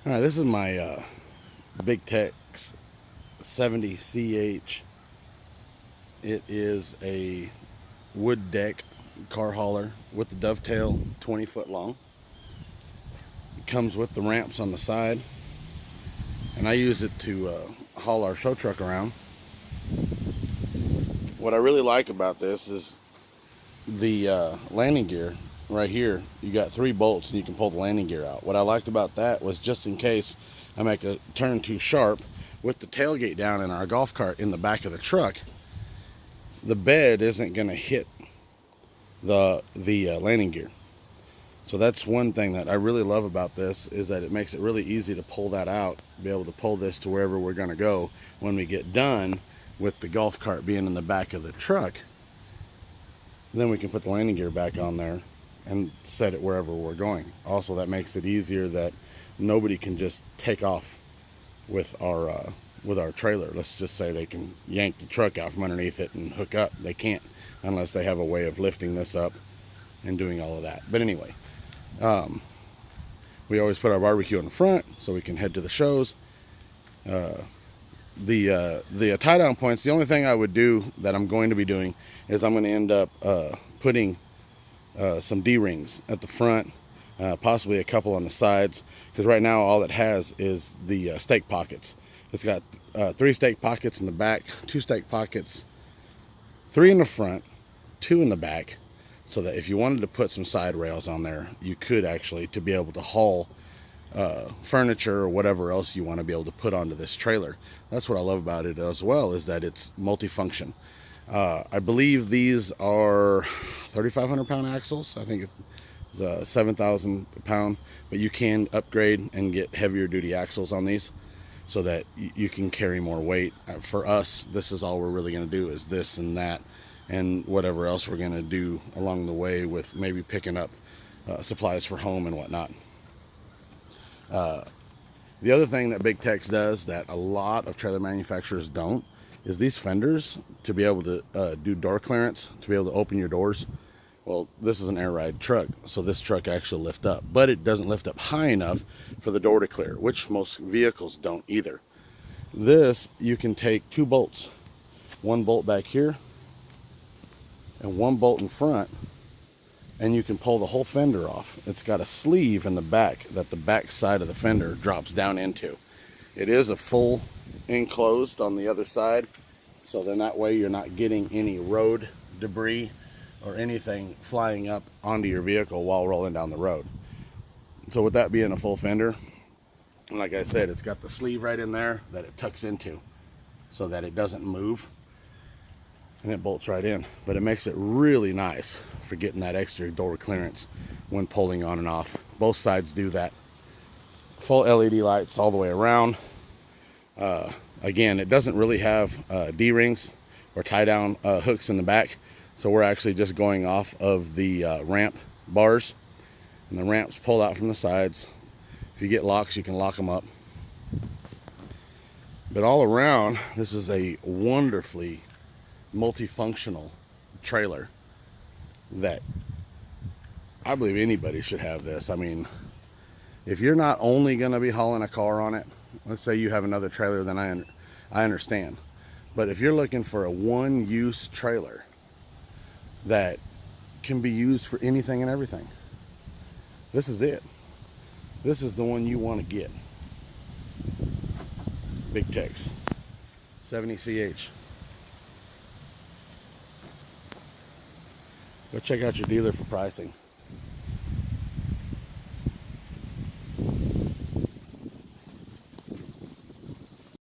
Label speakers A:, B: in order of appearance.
A: All right, this is my Bigtex 70CH. It is a wood deck car hauler with the dovetail, 20-foot long. It comes with the ramps on the side, and I use it to haul our show truck around. What I really like about this is the landing gear. Right here you got 3 bolts and you can pull the landing gear out. What I liked about that was, just in case I make a turn too sharp with the tailgate down in our golf cart in the back of the truck, the bed isn't going to hit the landing gear. So that's one thing that I really love about this, is that it makes it really easy to pull that out, be able to pull this to wherever we're going to go when we get done with the golf cart being in the back of the truck. Then we can put the landing gear back on there and set it wherever we're going. Also, that makes it easier that nobody can just take off with our trailer. Let's just say they can yank the truck out from underneath it and hook up. They can't, unless they have a way of lifting this up and doing all of that. But anyway, we always put our barbecue in the front so we can head to the shows. The tie down points, the only thing I would do, that I'm going to be doing, is I'm going to end up putting some D-rings at the front, possibly a couple on the sides, because right now all it has is the stake pockets. It's got 3 stake pockets in the back, 2 stake pockets, 3 in the front, 2 in the back, so that if you wanted to put some side rails on there, you could actually, to be able to haul furniture or whatever else you want to be able to put onto this trailer. That's what I love about it as well, is that it's multifunction. I believe these are 3,500 pound axles. I think it's the 7,000 pound, but you can upgrade and get heavier duty axles on these so that you can carry more weight. For us, this is all we're really going to do, is this and that and whatever else we're going to do along the way, with maybe picking up supplies for home and whatnot. The other thing that Bigtex does that a lot of trailer manufacturers don't is these fenders, to be able to do door clearance, to be able to open your doors. Well, this is an air ride truck, so this truck actually lifts up, but it doesn't lift up high enough for the door to clear, which most vehicles don't either. This, you can take 2 bolts, 1 bolt back here and 1 bolt in front, and you can pull the whole fender off. It's got a sleeve in the back that the back side of the fender drops down into. It is a full enclosed on the other side, so then that way you're not getting any road debris or anything flying up onto your vehicle while rolling down the road. So with that being a full fender, and like I said, it's got the sleeve right in there that it tucks into so that it doesn't move, and it bolts right in. But it makes it really nice for getting that extra door clearance when pulling on and off. Both sides do that. Full LED lights all the way around. Again, it doesn't really have D-rings or tie down hooks in the back, so we're actually just going off of the ramp bars, and the ramps pull out from the sides. If you get locks, you can lock them up. But all around, this is a wonderfully multifunctional trailer that I believe anybody should have this. I mean, if you're not only going to be hauling a car on it, let's say you have another trailer, then I understand. But if you're looking for a one-use trailer that can be used for anything and everything, this is it. This is the one you want to get. Bigtex 70CH. Go check out your dealer for pricing.